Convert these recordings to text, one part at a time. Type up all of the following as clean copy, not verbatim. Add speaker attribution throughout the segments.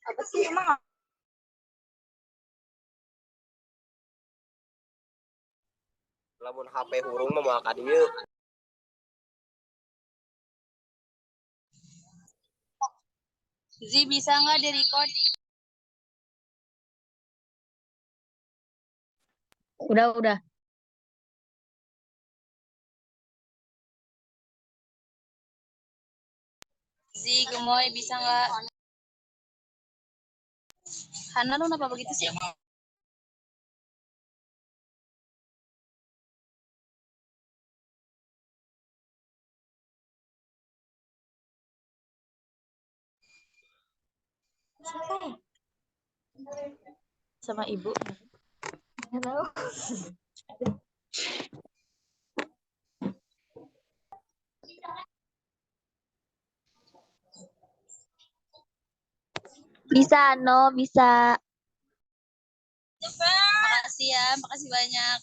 Speaker 1: Apa sih emang?
Speaker 2: Lamun HP hurung mah moal ka dieu.
Speaker 1: Zi, bisa nggak di-record?
Speaker 3: Udah.
Speaker 1: Zi, gemoy, bisa nggak? Hana, lu kenapa begitu sih? Siapa ya? Sama ibu. Nggak tahu.
Speaker 3: Bisa, No, bisa.
Speaker 1: Makasih ya, makasih banyak.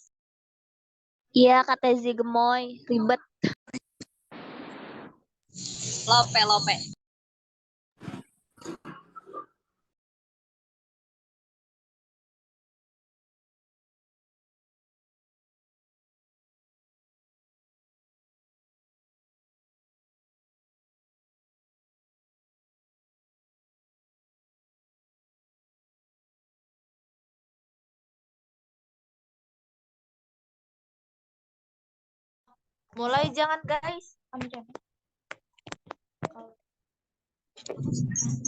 Speaker 3: Iya, kata Zi gemoy, ribet.
Speaker 1: Lope.
Speaker 3: Mulai jangan, guys.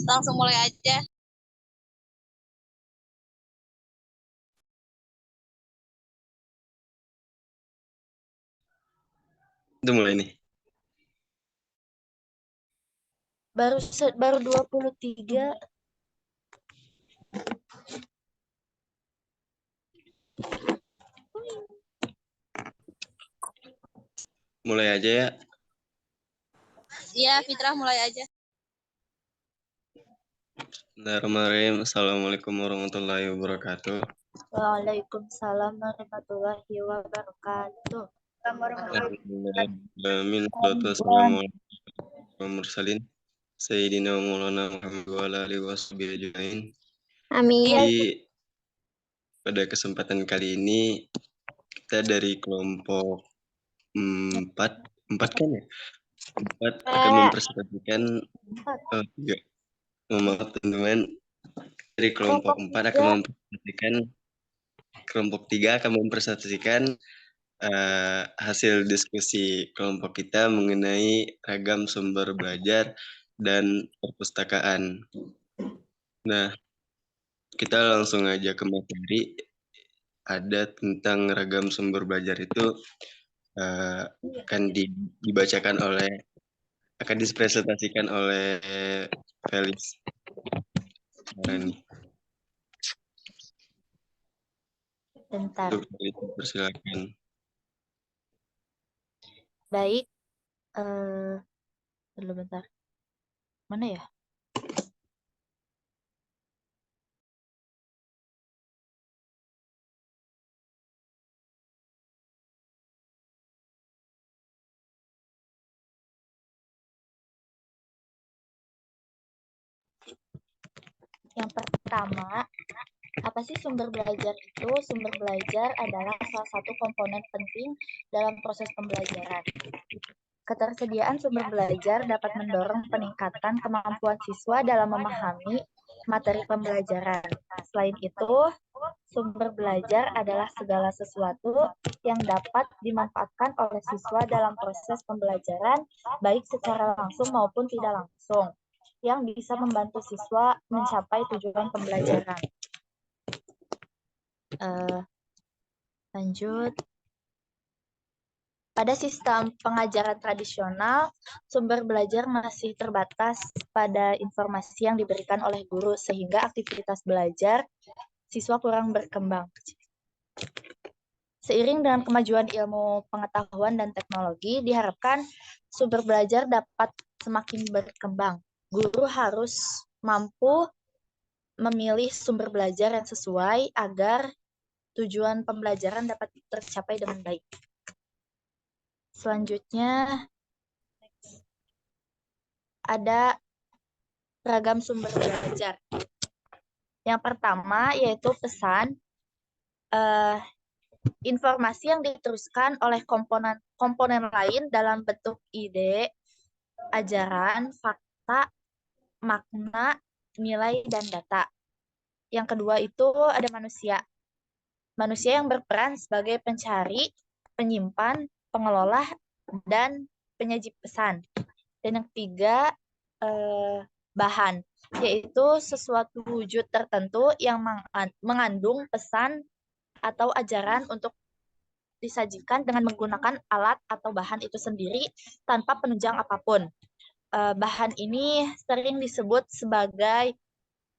Speaker 1: Langsung mulai aja.
Speaker 2: Itu mulai nih.
Speaker 3: Baru 23.
Speaker 2: Mulai aja ya.
Speaker 1: Iya, Fitrah mulai aja.
Speaker 2: Bismillahirrahmanirrahim. Assalamualaikum warahmatullahi wabarakatuh.
Speaker 3: Waalaikumsalam warahmatullahi wabarakatuh.
Speaker 2: Amin. Wassalamualaikum warahmatullahi wabarakatuh. Sayyidina Maulana Muhammad wa ala alihi washabihi ajmain.
Speaker 3: Amin.
Speaker 2: Jadi pada kesempatan kali ini kita dari kelompok 4 kan ya? 4 akan mempresentasikan maaf teman-teman, dari kelompok 4 akan mempresentasikan, kelompok 3 akan mempresentasikan hasil diskusi kelompok kita mengenai ragam sumber belajar dan perpustakaan. Nah, kita langsung aja ke materi. Ada tentang ragam sumber belajar itu akan dipresentasikan oleh Felix.
Speaker 3: Bentar.
Speaker 2: Persilakan.
Speaker 3: Baik. Dulu bentar. Mana ya? Yang pertama, apa sih sumber belajar itu? Sumber belajar adalah salah satu komponen penting dalam proses pembelajaran. Ketersediaan sumber belajar dapat mendorong peningkatan kemampuan siswa dalam memahami materi pembelajaran. Selain itu, sumber belajar adalah segala sesuatu yang dapat dimanfaatkan oleh siswa dalam proses pembelajaran, baik secara langsung maupun tidak langsung, yang bisa membantu siswa mencapai tujuan pembelajaran. Lanjut. Pada sistem pengajaran tradisional, sumber belajar masih terbatas pada informasi yang diberikan oleh guru, sehingga aktivitas belajar siswa kurang berkembang. Seiring dengan kemajuan ilmu pengetahuan dan teknologi, diharapkan sumber belajar dapat semakin berkembang. Guru harus mampu memilih sumber belajar yang sesuai agar tujuan pembelajaran dapat tercapai dengan baik. Selanjutnya, ada beragam sumber belajar. Yang pertama yaitu pesan, informasi yang diteruskan oleh komponen lain dalam bentuk ide, ajaran, fakta, makna, nilai, dan data. Yang kedua itu ada manusia. Manusia yang berperan sebagai pencari, penyimpan, pengelola, dan penyaji pesan. Dan yang ketiga, bahan, yaitu sesuatu wujud tertentu yang mengandung pesan atau ajaran untuk disajikan dengan menggunakan alat atau bahan itu sendiri tanpa penunjang apapun. Bahan ini sering disebut sebagai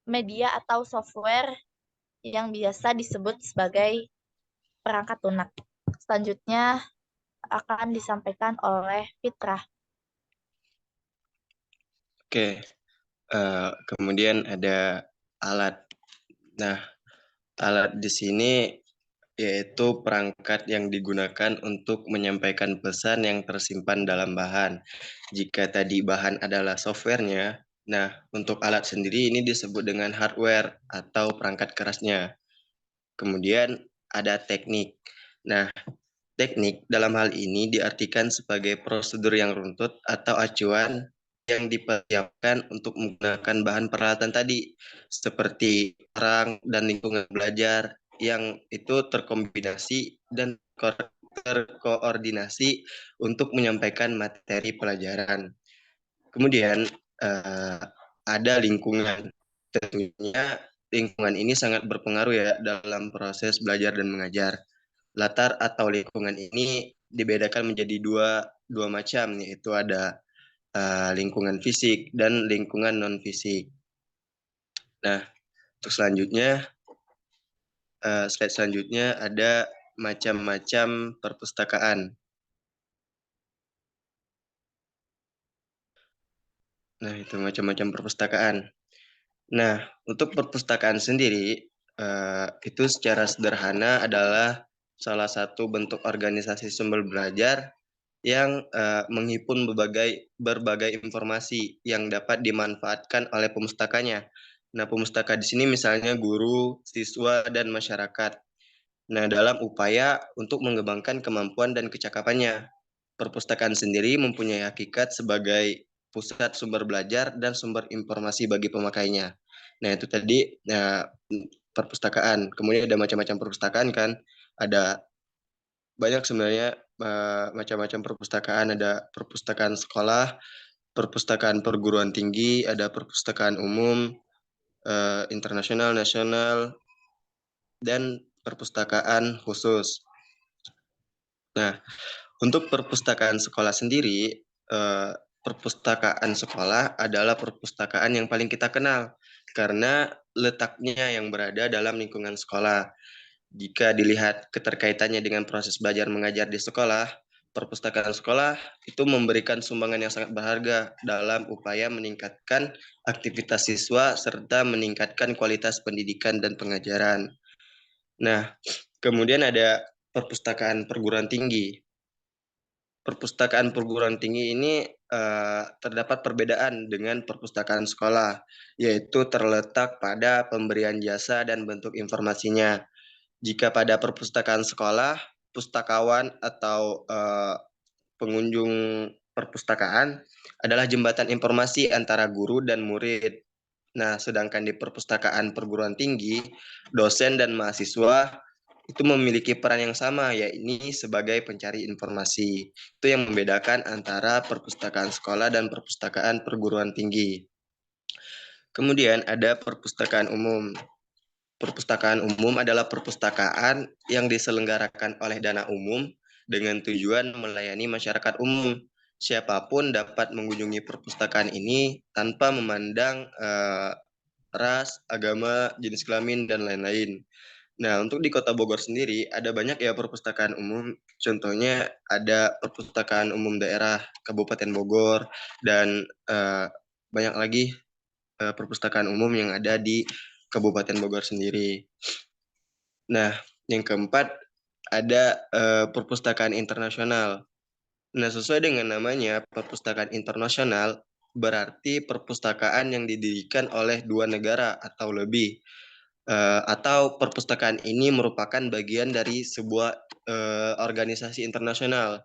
Speaker 3: media atau software yang biasa disebut sebagai perangkat lunak. Selanjutnya akan disampaikan oleh Fitrah.
Speaker 2: Oke, kemudian ada alat. Nah, alat di sini yaitu perangkat yang digunakan untuk menyampaikan pesan yang tersimpan dalam bahan. Jika tadi bahan adalah softwarenya, nah untuk alat sendiri ini disebut dengan hardware atau perangkat kerasnya. Kemudian ada teknik. Nah, teknik dalam hal ini diartikan sebagai prosedur yang runtut atau acuan yang dipersiapkan untuk menggunakan bahan peralatan tadi, seperti orang dan lingkungan belajar yang itu terkombinasi dan terkoordinasi untuk menyampaikan materi pelajaran. Kemudian ada lingkungan. Tentunya lingkungan ini sangat berpengaruh ya dalam proses belajar dan mengajar. Latar atau lingkungan ini dibedakan menjadi dua macam, yaitu ada lingkungan fisik dan lingkungan non-fisik. Nah, untuk selanjutnya, slide selanjutnya ada macam-macam perpustakaan. Nah, itu macam-macam perpustakaan. Nah, untuk perpustakaan sendiri, itu secara sederhana adalah salah satu bentuk organisasi sumber belajar yang menghimpun berbagai informasi yang dapat dimanfaatkan oleh pemustakanya. Nah, pemustaka di sini misalnya guru, siswa, dan masyarakat. Nah, dalam upaya untuk mengembangkan kemampuan dan kecakapannya, perpustakaan sendiri mempunyai hakikat sebagai pusat sumber belajar dan sumber informasi bagi pemakainya. Nah, itu tadi perpustakaan. Kemudian ada macam-macam perpustakaan kan. Ada banyak sebenarnya macam-macam perpustakaan. Ada perpustakaan sekolah, perpustakaan perguruan tinggi, ada perpustakaan umum, internasional, nasional, dan perpustakaan khusus. Nah, untuk perpustakaan sekolah sendiri, perpustakaan sekolah adalah perpustakaan yang paling kita kenal karena letaknya yang berada dalam lingkungan sekolah. Jika dilihat keterkaitannya dengan proses belajar mengajar di sekolah, perpustakaan sekolah itu memberikan sumbangan yang sangat berharga dalam upaya meningkatkan aktivitas siswa serta meningkatkan kualitas pendidikan dan pengajaran. Nah, kemudian ada perpustakaan perguruan tinggi. Perpustakaan perguruan tinggi ini terdapat perbedaan dengan perpustakaan sekolah, yaitu terletak pada pemberian jasa dan bentuk informasinya. Jika pada perpustakaan sekolah, pustakawan atau pengunjung perpustakaan adalah jembatan informasi antara guru dan murid. Nah, sedangkan di perpustakaan perguruan tinggi, dosen dan mahasiswa itu memiliki peran yang sama, yakni sebagai pencari informasi. Itu yang membedakan antara perpustakaan sekolah dan perpustakaan perguruan tinggi. Kemudian ada perpustakaan umum. Perpustakaan umum adalah perpustakaan yang diselenggarakan oleh dana umum dengan tujuan melayani masyarakat umum. Siapapun dapat mengunjungi perpustakaan ini tanpa memandang ras, agama, jenis kelamin, dan lain-lain. Nah, untuk di Kota Bogor sendiri ada banyak ya perpustakaan umum. Contohnya ada perpustakaan umum daerah Kabupaten Bogor dan banyak lagi perpustakaan umum yang ada di Kabupaten Bogor sendiri. Nah, yang keempat ada perpustakaan internasional. Nah, sesuai dengan namanya, perpustakaan internasional berarti perpustakaan yang didirikan oleh dua negara atau lebih. Atau perpustakaan ini merupakan bagian dari sebuah organisasi internasional.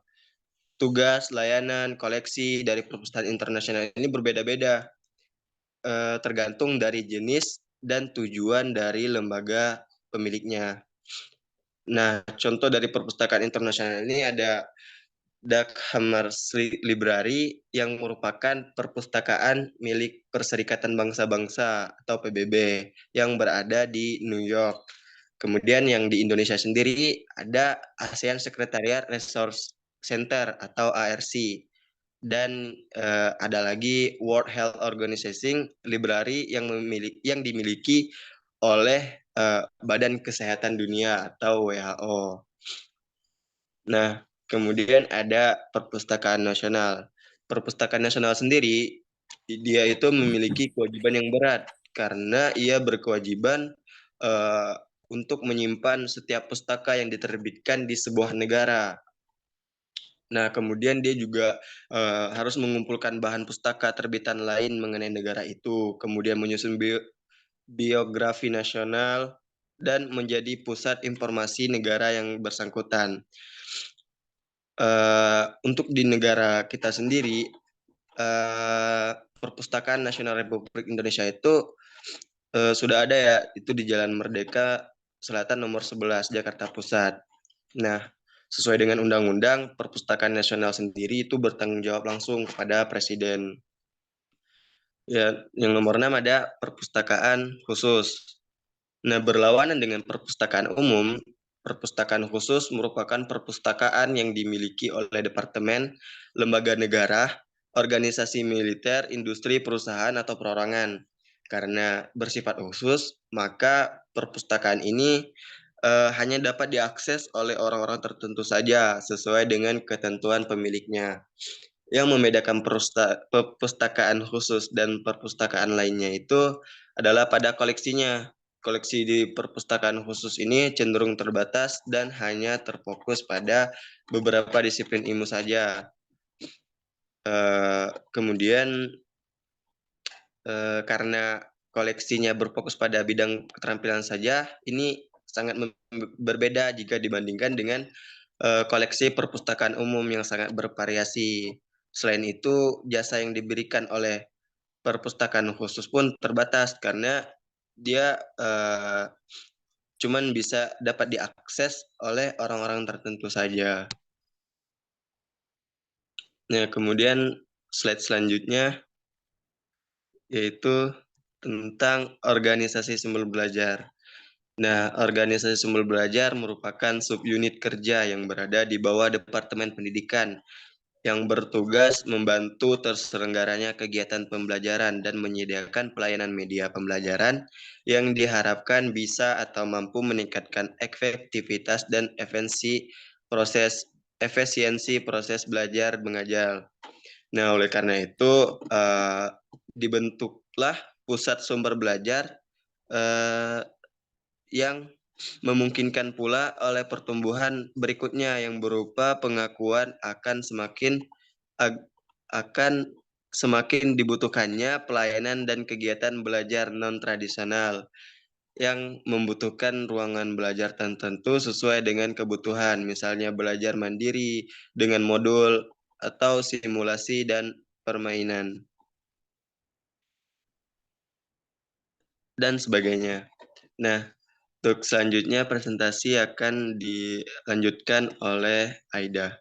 Speaker 2: Tugas, layanan, koleksi dari perpustakaan internasional ini berbeda-beda, tergantung dari jenis dan tujuan dari lembaga pemiliknya. Nah, contoh dari perpustakaan internasional ini ada Dag Hammarskjöld Library yang merupakan perpustakaan milik Perserikatan Bangsa-Bangsa atau PBB yang berada di New York. Kemudian yang di Indonesia sendiri ada ASEAN Secretariat Resource Center atau ARC. Dan ada lagi World Health Organization Library yang dimiliki oleh Badan Kesehatan Dunia atau WHO. Nah, kemudian ada Perpustakaan Nasional. Perpustakaan Nasional sendiri, dia itu memiliki kewajiban yang berat karena ia berkewajiban untuk menyimpan setiap pustaka yang diterbitkan di sebuah negara. Nah, kemudian dia juga harus mengumpulkan bahan pustaka terbitan lain mengenai negara itu, kemudian menyusun biografi nasional, dan menjadi pusat informasi negara yang bersangkutan. Untuk di negara kita sendiri, Perpustakaan Nasional Republik Indonesia itu sudah ada ya, itu di Jalan Merdeka Selatan nomor 11 Jakarta Pusat. Nah, sesuai dengan undang-undang, Perpustakaan Nasional sendiri itu bertanggung jawab langsung kepada Presiden. Ya, yang nomor 6 ada perpustakaan khusus. Nah, berlawanan dengan perpustakaan umum, perpustakaan khusus merupakan perpustakaan yang dimiliki oleh departemen, lembaga negara, organisasi militer, industri, perusahaan, atau perorangan. Karena bersifat khusus, maka perpustakaan ini hanya dapat diakses oleh orang-orang tertentu saja sesuai dengan ketentuan pemiliknya. Yang membedakan perpustakaan khusus dan perpustakaan lainnya itu adalah pada koleksinya. Koleksi di perpustakaan khusus ini cenderung terbatas dan hanya terfokus pada beberapa disiplin ilmu saja. Kemudian karena koleksinya berfokus pada bidang keterampilan saja, ini sangat berbeda jika dibandingkan dengan koleksi perpustakaan umum yang sangat bervariasi. Selain itu, jasa yang diberikan oleh perpustakaan khusus pun terbatas karena dia cuman bisa dapat diakses oleh orang-orang tertentu saja. Nah, kemudian slide selanjutnya yaitu tentang organisasi sumber belajar. Nah, organisasi sumber belajar merupakan subunit kerja yang berada di bawah Departemen Pendidikan yang bertugas membantu terselenggaranya kegiatan pembelajaran dan menyediakan pelayanan media pembelajaran yang diharapkan bisa atau mampu meningkatkan efektivitas dan efisiensi proses belajar mengajar. Nah, oleh karena itu dibentuklah pusat sumber belajar yang memungkinkan pula oleh pertumbuhan berikutnya yang berupa pengakuan akan semakin dibutuhkannya pelayanan dan kegiatan belajar non-tradisional yang membutuhkan ruangan belajar tertentu sesuai dengan kebutuhan, misalnya belajar mandiri dengan modul atau simulasi dan permainan dan sebagainya. Nah, untuk selanjutnya presentasi akan dilanjutkan oleh Aida.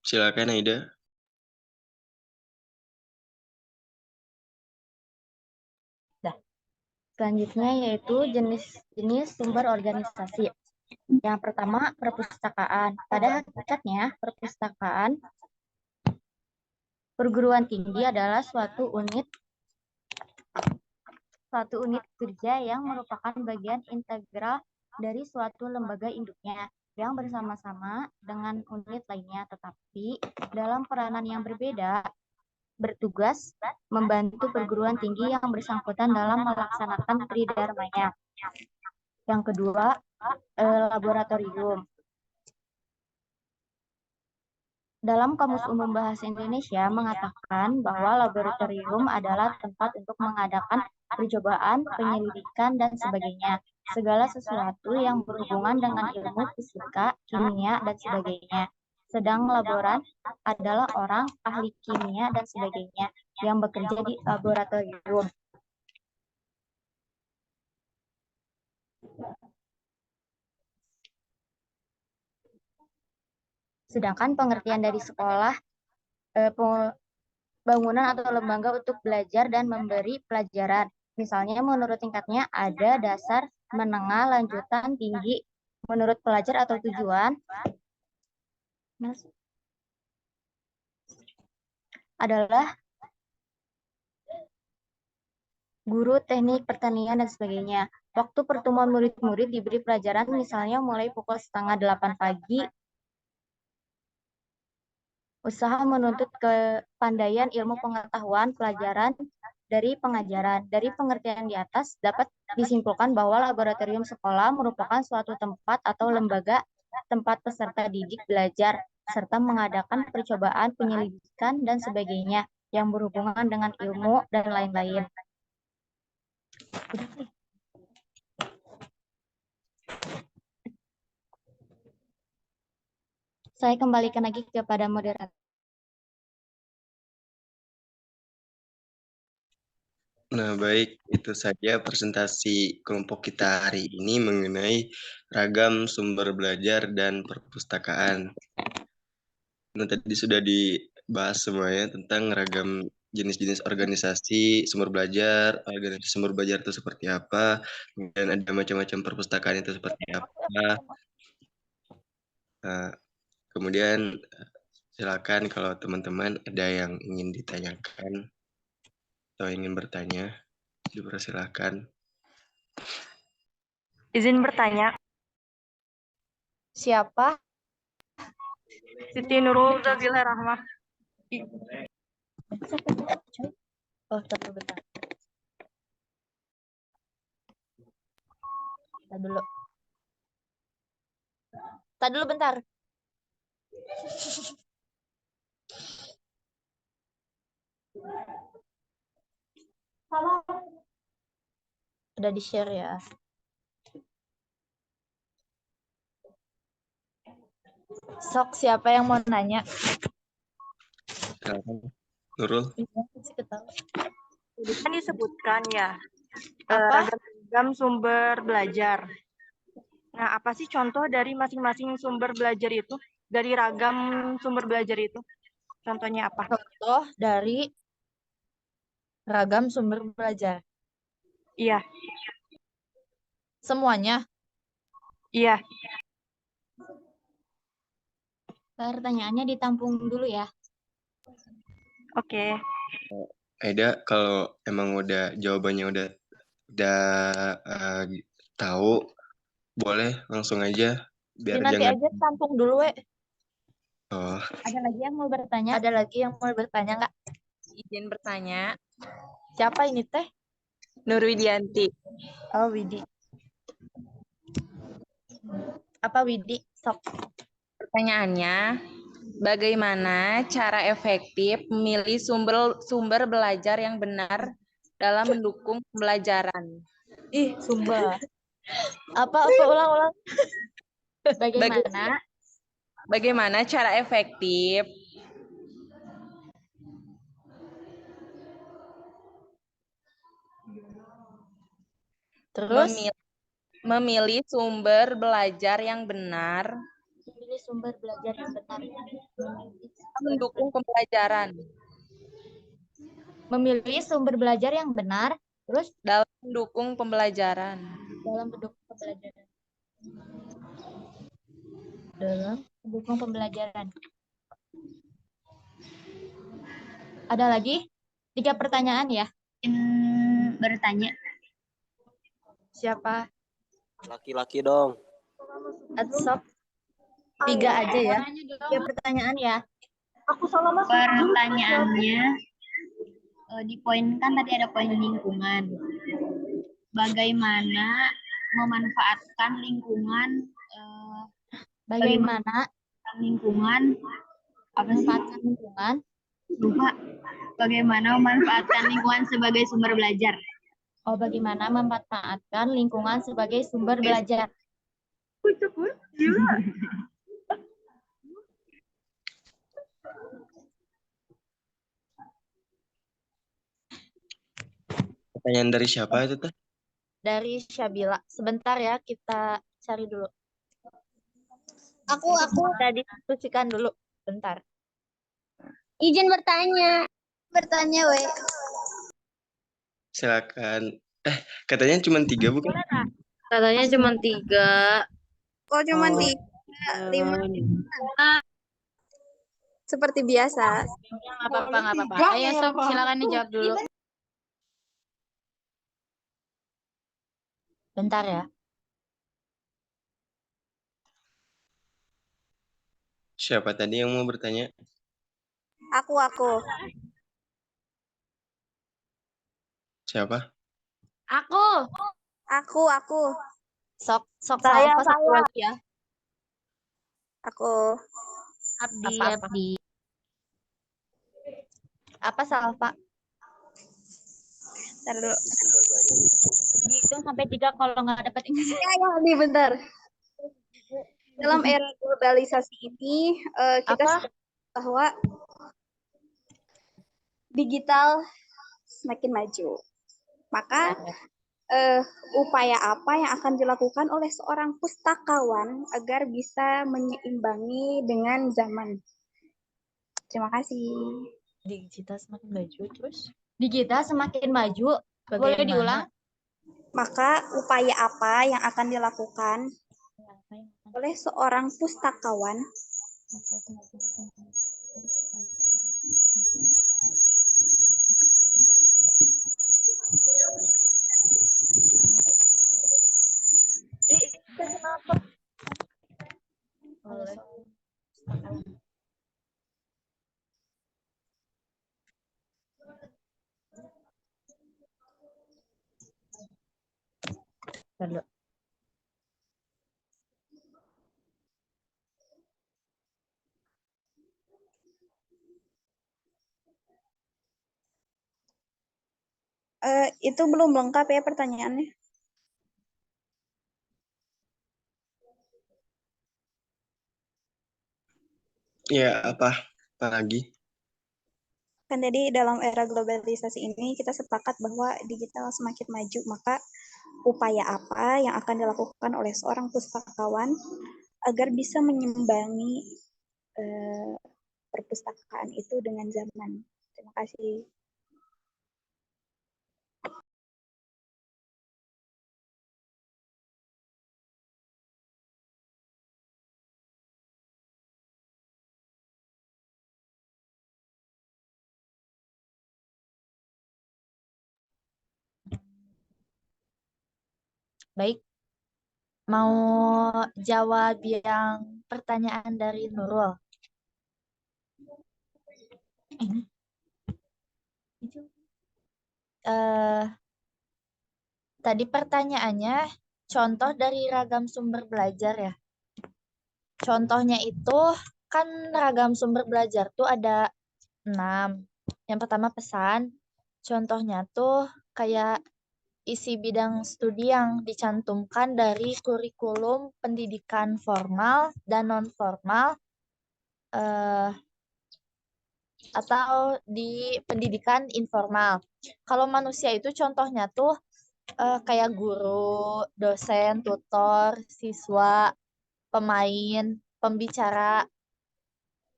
Speaker 2: Silakan Aida.
Speaker 3: Selanjutnya yaitu jenis sumber organisasi. Yang pertama, perpustakaan. Pada hakikatnya, perpustakaan Perguruan tinggi adalah suatu unit kerja yang merupakan bagian integral dari suatu lembaga induknya yang bersama-sama dengan unit lainnya, tetapi dalam peranan yang berbeda, bertugas membantu perguruan tinggi yang bersangkutan dalam melaksanakan tridharmanya. Yang kedua, laboratorium. Dalam Kamus Umum Bahasa Indonesia mengatakan bahwa laboratorium adalah tempat untuk mengadakan percobaan, penyelidikan, dan sebagainya. Segala sesuatu yang berhubungan dengan ilmu fisika, kimia, dan sebagainya. Sedang laboran adalah orang ahli kimia dan sebagainya yang bekerja di laboratorium. Sedangkan pengertian dari sekolah, bangunan atau lembaga untuk belajar dan memberi pelajaran. Misalnya menurut tingkatnya ada dasar, menengah, lanjutan, tinggi. Menurut pelajar atau tujuan adalah guru, teknik, pertanian, dan sebagainya. Waktu pertemuan murid-murid diberi pelajaran misalnya mulai pukul 7:30 pagi. Usaha menuntut kepandaian ilmu pengetahuan pelajaran dari pengajaran. Dari pengertian di atas dapat disimpulkan bahwa laboratorium sekolah merupakan suatu tempat atau lembaga tempat peserta didik belajar serta mengadakan percobaan, penyelidikan, dan sebagainya yang berhubungan dengan ilmu dan lain-lain. Saya kembalikan lagi kepada moderator.
Speaker 2: Nah, baik, itu saja presentasi kelompok kita hari ini mengenai ragam sumber belajar dan perpustakaan. Nah, tadi sudah dibahas semuanya tentang ragam jenis-jenis organisasi sumber belajar, organisasi sumber belajar itu seperti apa, dan ada macam-macam perpustakaan itu seperti apa. Nah, kemudian silakan kalau teman-teman ada yang ingin ditanyakan atau ingin bertanya, dipersilakan.
Speaker 4: Izin bertanya.
Speaker 3: Siapa?
Speaker 4: Siti Nurul Zazila Rahmah.
Speaker 3: Oh, satu bentar. Tadi dulu bentar. Udah di-share ya. Sok, siapa yang mau nanya?
Speaker 2: Silakan, Nurul.
Speaker 4: Kan disebutkan ya,
Speaker 3: Apa?
Speaker 4: ragam sumber belajar. Nah, apa sih contoh dari masing-masing sumber belajar itu? Dari ragam sumber belajar itu? Contohnya apa?
Speaker 3: Contoh dari ragam sumber belajar.
Speaker 4: Iya,
Speaker 3: Semuanya.
Speaker 4: iya.
Speaker 3: Pertanyaannya ditampung dulu ya.
Speaker 4: Oke.
Speaker 2: Aida, kalau emang udah jawabannya udah tahu, boleh langsung aja biar
Speaker 3: Nanti
Speaker 2: jangan.
Speaker 3: aja tampung dulu, we.
Speaker 2: Oh,
Speaker 3: Ada lagi yang mau bertanya? Ada lagi yang mau bertanya nggak?
Speaker 5: Izin bertanya,
Speaker 3: Siapa ini teh?
Speaker 5: Nur Widianti.
Speaker 3: Oh, Widi. Apa Widi? Sok.
Speaker 5: Pertanyaannya, bagaimana cara efektif memilih sumber belajar yang benar dalam mendukung pembelajaran?
Speaker 3: Sumber. Apa ulang-ulang?
Speaker 5: Bagaimana cara efektif
Speaker 3: Terus
Speaker 5: memilih sumber belajar yang benar
Speaker 3: memilih sumber belajar yang benar.
Speaker 5: mendukung pembelajaran?
Speaker 3: Memilih sumber belajar yang benar, terus
Speaker 5: Dalam mendukung pembelajaran.
Speaker 3: dalam mendukung pembelajaran. Dalam mendukung pembelajaran. Ada lagi? 3 pertanyaan ya.
Speaker 1: Bertanya.
Speaker 3: Siapa?
Speaker 6: Laki-laki dong.
Speaker 3: Atsop. 3 aja ya. 3 pertanyaan ya.
Speaker 1: Pertanyaannya di poin kan tadi ada poin lingkungan. Bagaimana memanfaatkan lingkungan
Speaker 3: Bagaimana
Speaker 1: apa sih?
Speaker 3: memanfaatkan lingkungan?
Speaker 1: Lupa. Bagaimana memanfaatkan lingkungan sebagai sumber belajar?
Speaker 3: Oh, bagaimana memanfaatkan lingkungan sebagai sumber belajar?
Speaker 2: Pertanyaan dari siapa itu teh?
Speaker 3: Dari Syabila. Sebentar ya, kita cari dulu.
Speaker 1: Aku
Speaker 3: Kita diskusikan dulu. Bentar.
Speaker 1: izin bertanya. Weh.
Speaker 2: Silakan. Katanya cuma 3 bukan?
Speaker 7: Katanya cuma 3.
Speaker 1: Kok cuma
Speaker 7: Oh,
Speaker 1: 3, 5? Seperti biasa.
Speaker 7: nggak apa-apa. Ayo Sob, silakan dijawab dulu.
Speaker 3: Bentar ya.
Speaker 2: Siapa tadi yang mau bertanya?
Speaker 1: Aku.
Speaker 2: Siapa?
Speaker 1: Aku.
Speaker 3: Sok
Speaker 1: Saya.
Speaker 3: Salva satu lagi ya.
Speaker 1: Aku.
Speaker 7: Abdi.
Speaker 3: Apa Salva?
Speaker 1: Ntar dulu.
Speaker 3: Dihitung sampai 3 kalau nggak dapat ini.
Speaker 1: Ya, bentar. Dalam era globalisasi ini, kita sadar bahwa digital semakin maju. Maka upaya apa yang akan dilakukan oleh seorang pustakawan agar bisa menyeimbangi dengan zaman? Terima kasih.
Speaker 3: Digital semakin maju terus. Digital semakin maju. Boleh diulang?
Speaker 1: Maka upaya apa yang akan dilakukan oleh seorang pustakawan
Speaker 3: Lalu.
Speaker 1: itu belum lengkap ya pertanyaannya.
Speaker 2: Ya, apa lagi?
Speaker 1: Kan tadi dalam era globalisasi ini kita sepakat bahwa digital semakin maju, maka upaya apa yang akan dilakukan oleh seorang pustakawan agar bisa menyimbangi perpustakaan itu dengan zaman? Terima kasih.
Speaker 3: Baik. Mau jawab yang pertanyaan dari Nurul? Tadi pertanyaannya contoh dari ragam sumber belajar ya. Contohnya itu kan ragam sumber belajar tuh ada 6. Yang pertama pesan. Contohnya tuh kayak isi bidang studi yang dicantumkan dari kurikulum pendidikan formal dan non-formal atau di pendidikan informal. Kalau manusia itu contohnya tuh kayak guru, dosen, tutor, siswa, pemain, pembicara,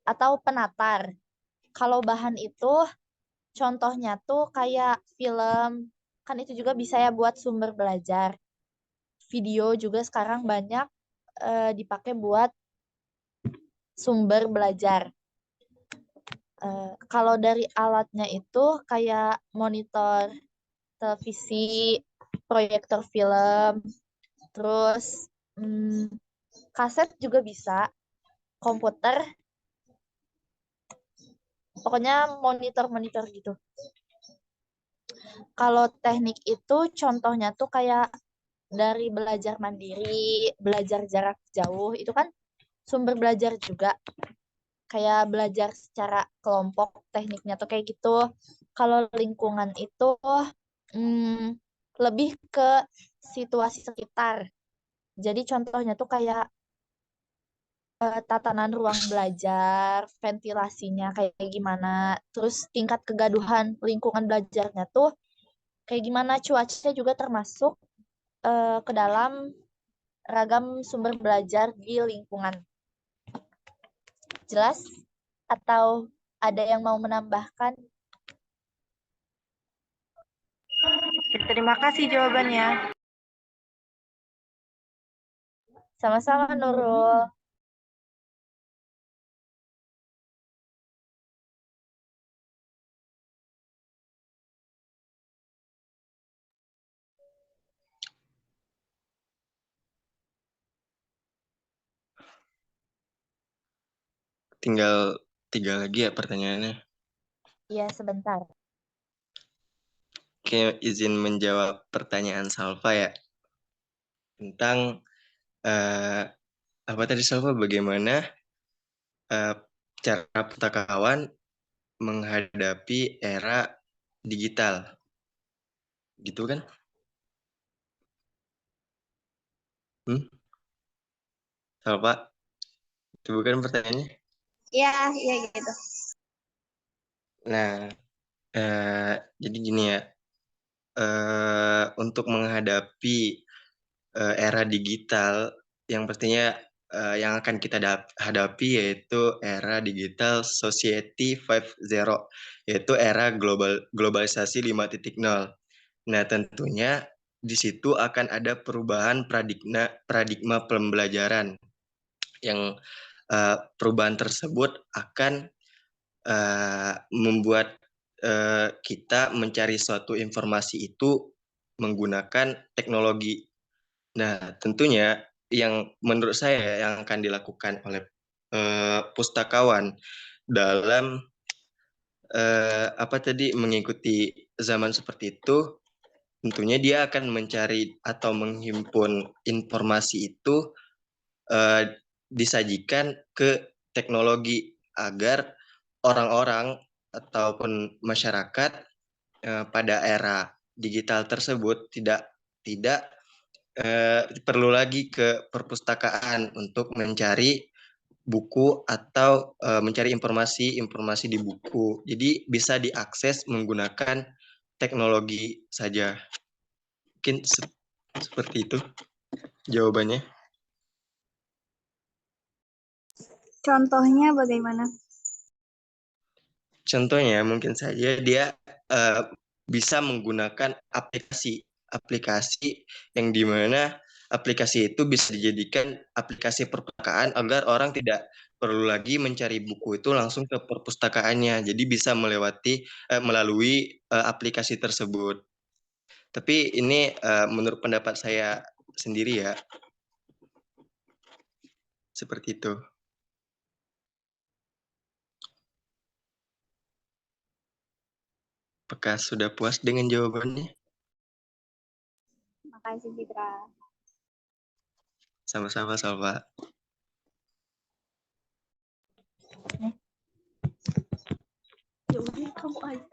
Speaker 3: atau penatar. Kalau bahan itu contohnya tuh kayak film, kan itu juga bisa ya buat sumber belajar. Video juga sekarang banyak dipakai buat sumber belajar. Kalau dari alatnya itu kayak monitor televisi, proyektor film, terus kaset juga bisa, komputer, pokoknya monitor-monitor gitu. Kalau teknik itu contohnya tuh kayak dari belajar mandiri, belajar jarak jauh, itu kan sumber belajar juga. Kayak belajar secara kelompok, tekniknya tuh kayak gitu. Kalau lingkungan itu lebih ke situasi sekitar. Jadi contohnya tuh kayak tatanan ruang belajar, ventilasinya kayak gimana, terus tingkat kegaduhan lingkungan belajarnya tuh kayak gimana, cuaca juga termasuk ke dalam ragam sumber belajar di lingkungan. Jelas? Atau ada yang mau menambahkan?
Speaker 4: Terima kasih jawabannya.
Speaker 3: Sama-sama Nurul.
Speaker 2: Tinggal 3 lagi ya pertanyaannya.
Speaker 3: Iya, sebentar.
Speaker 2: Oke, izin menjawab pertanyaan Salva ya. Tentang apa tadi Salva, bagaimana cara pustakawan menghadapi era digital. Gitu kan? Salva, itu bukan pertanyaannya?
Speaker 1: Iya, iya gitu.
Speaker 2: Nah, jadi gini ya, untuk menghadapi era digital, yang pastinya yang akan kita hadapi yaitu era digital society 5.0, yaitu era globalisasi 5.0. Nah, tentunya di situ akan ada perubahan paradigma pembelajaran, yang perubahan tersebut akan membuat kita mencari suatu informasi itu menggunakan teknologi. Nah, tentunya yang menurut saya yang akan dilakukan oleh pustakawan dalam mengikuti zaman seperti itu, tentunya dia akan mencari atau menghimpun informasi itu disajikan ke teknologi agar orang-orang ataupun masyarakat pada era digital tersebut tidak perlu lagi ke perpustakaan untuk mencari buku atau mencari informasi di buku. Jadi bisa diakses menggunakan teknologi saja. Mungkin seperti itu jawabannya.
Speaker 1: Contohnya bagaimana?
Speaker 2: Contohnya mungkin saja dia bisa menggunakan aplikasi yang dimana aplikasi itu bisa dijadikan aplikasi perpustakaan agar orang tidak perlu lagi mencari buku itu langsung ke perpustakaannya. Jadi bisa melalui aplikasi tersebut. Tapi ini menurut pendapat saya sendiri ya. Seperti itu. Apakah sudah puas dengan jawabannya?
Speaker 1: Makasih Citra.
Speaker 2: Sama-sama, Salva.
Speaker 1: Jawabannya kamu aja.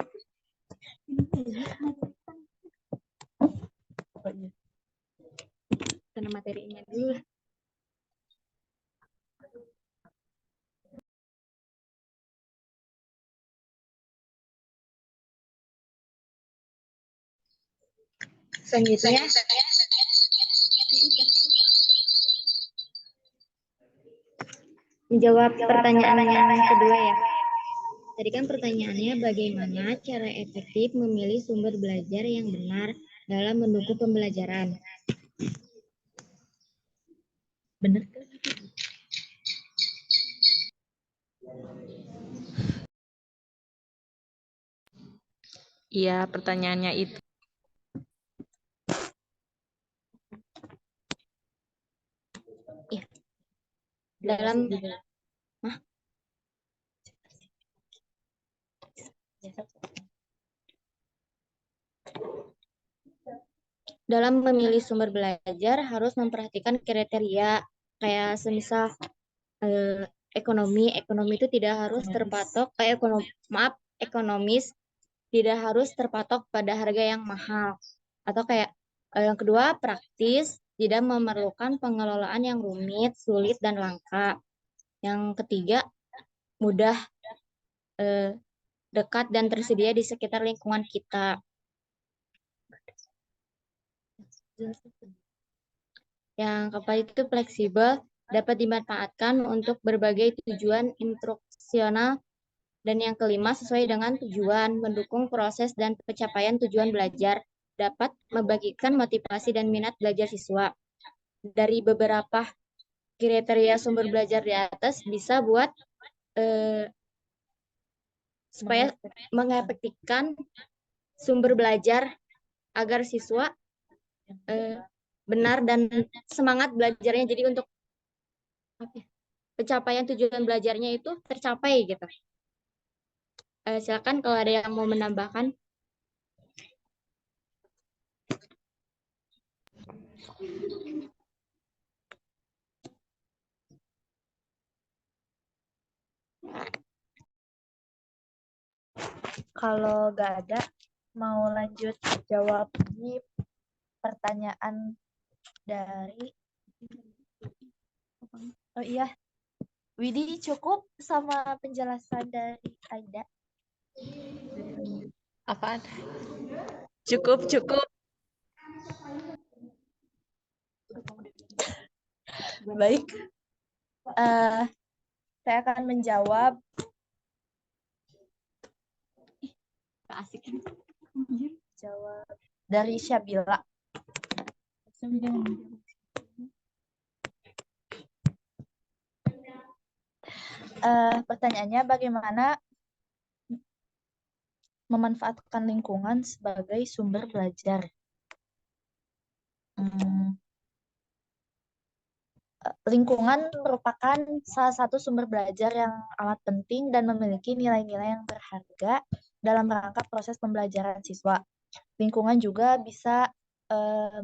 Speaker 7: Karena materinya dulu. Selanjutnya, menjawab pertanyaan yang kedua ya. Tadi kan pertanyaannya bagaimana cara efektif memilih sumber belajar yang benar dalam mendukung pembelajaran. Benar kan?
Speaker 5: Iya, pertanyaannya itu.
Speaker 7: Dalam dalam memilih sumber belajar harus memperhatikan kriteria kayak semisal ekonomi itu tidak harus terpatok ekonomis tidak harus terpatok pada harga yang mahal atau kayak yang kedua praktis tidak memerlukan pengelolaan yang rumit, sulit dan langka. Yang ketiga mudah dekat dan tersedia di sekitar lingkungan kita. Yang keempat itu fleksibel, dapat dimanfaatkan untuk berbagai tujuan instruksional. Dan yang kelima, sesuai dengan tujuan, mendukung proses dan pencapaian tujuan belajar, dapat membagikan motivasi dan minat belajar siswa. Dari beberapa kriteria sumber belajar di atas bisa buat supaya mengefektifkan sumber belajar agar siswa benar dan semangat belajarnya. Jadi untuk pencapaian tujuan belajarnya itu tercapai gitu. Silakan kalau ada yang mau menambahkan.
Speaker 3: Kalau nggak ada, mau lanjut jawab di pertanyaan dari oh iya, Widi cukup sama penjelasan dari Aida.
Speaker 5: Apaan? Cukup.
Speaker 3: Baik, saya akan menjawab.
Speaker 7: Asik.
Speaker 3: Jawab dari Syabila. Pertanyaannya bagaimana memanfaatkan lingkungan sebagai sumber belajar? Lingkungan merupakan salah satu sumber belajar yang amat penting dan memiliki nilai-nilai yang berharga dalam rangka proses pembelajaran siswa. Lingkungan juga bisa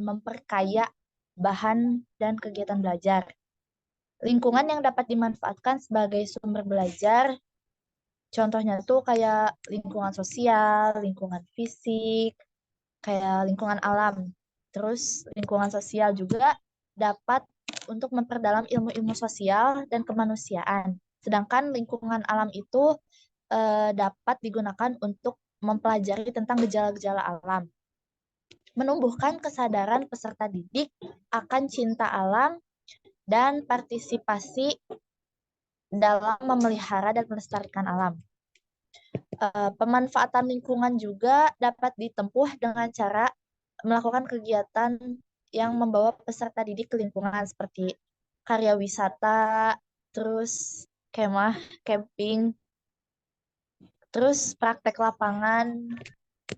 Speaker 3: memperkaya bahan dan kegiatan belajar. Lingkungan yang dapat dimanfaatkan sebagai sumber belajar, contohnya tuh kayak lingkungan sosial, lingkungan fisik, kayak lingkungan alam. Terus lingkungan sosial juga dapat untuk memperdalam ilmu-ilmu sosial dan kemanusiaan. Sedangkan lingkungan alam itu dapat digunakan untuk mempelajari tentang gejala-gejala alam. Menumbuhkan kesadaran peserta didik akan cinta alam dan partisipasi dalam memelihara dan melestarikan alam. Pemanfaatan lingkungan juga dapat ditempuh dengan cara melakukan kegiatan yang membawa peserta didik ke lingkungan seperti karya wisata, terus kemah, camping, terus praktek lapangan,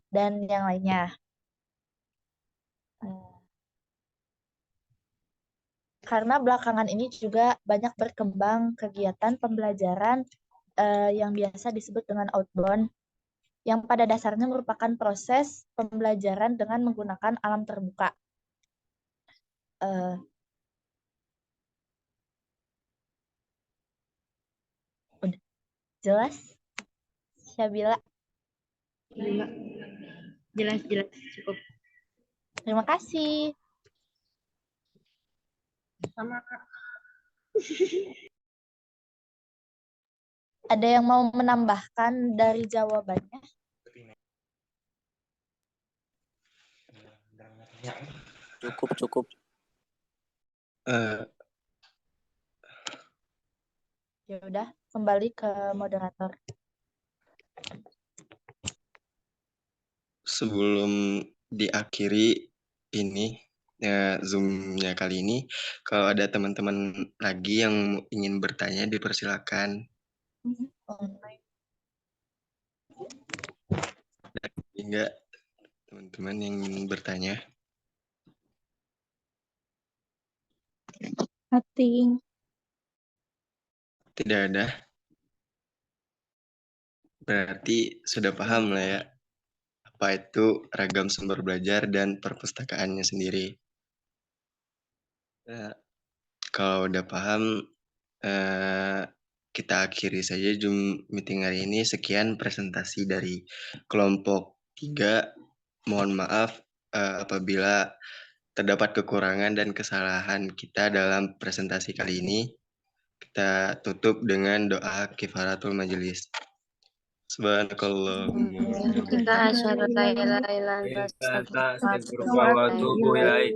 Speaker 3: dan yang lainnya. Karena belakangan ini juga banyak berkembang kegiatan pembelajaran yang biasa disebut dengan outbound, yang pada dasarnya merupakan proses pembelajaran dengan menggunakan alam terbuka. Udah jelas, Syabila?
Speaker 7: Jelas cukup.
Speaker 3: Terima kasih.
Speaker 4: Sama Kak.
Speaker 3: Ada yang mau menambahkan dari jawabannya?
Speaker 6: Cukup.
Speaker 3: Ya udah, kembali ke moderator.
Speaker 2: Sebelum diakhiri ini Zoom-nya kali ini, kalau ada teman-teman lagi yang ingin bertanya dipersilakan. enggak teman-teman yang ingin bertanya?
Speaker 5: Nothing.
Speaker 2: Tidak ada. Berarti sudah paham lah ya apa itu ragam sumber belajar dan perpustakaannya sendiri. Nah, kalau udah paham, kita akhiri saja Zoom meeting hari ini. Sekian presentasi dari kelompok 3. Mohon maaf apabila terdapat kekurangan dan kesalahan kita dalam presentasi kali ini. Kita tutup dengan doa kifaratul majelis. Subhanakallahumma.
Speaker 3: Kita asyhadu an la ilaha illa anta
Speaker 6: Astagfirullah wa atubu ilaih.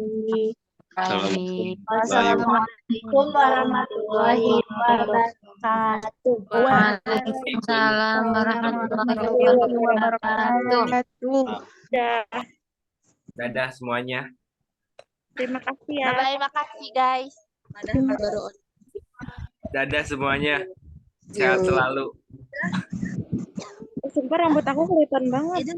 Speaker 3: Assalamualaikum warahmatullahi wabarakatuh. Waalaikumsalam warahmatullahi wabarakatuh.
Speaker 6: Dadah semuanya.
Speaker 4: Terima kasih ya.
Speaker 3: Bye-bye, makasih guys.
Speaker 6: Dadah semuanya. Sehat selalu.
Speaker 4: Sumpah rambut aku kelihatan banget.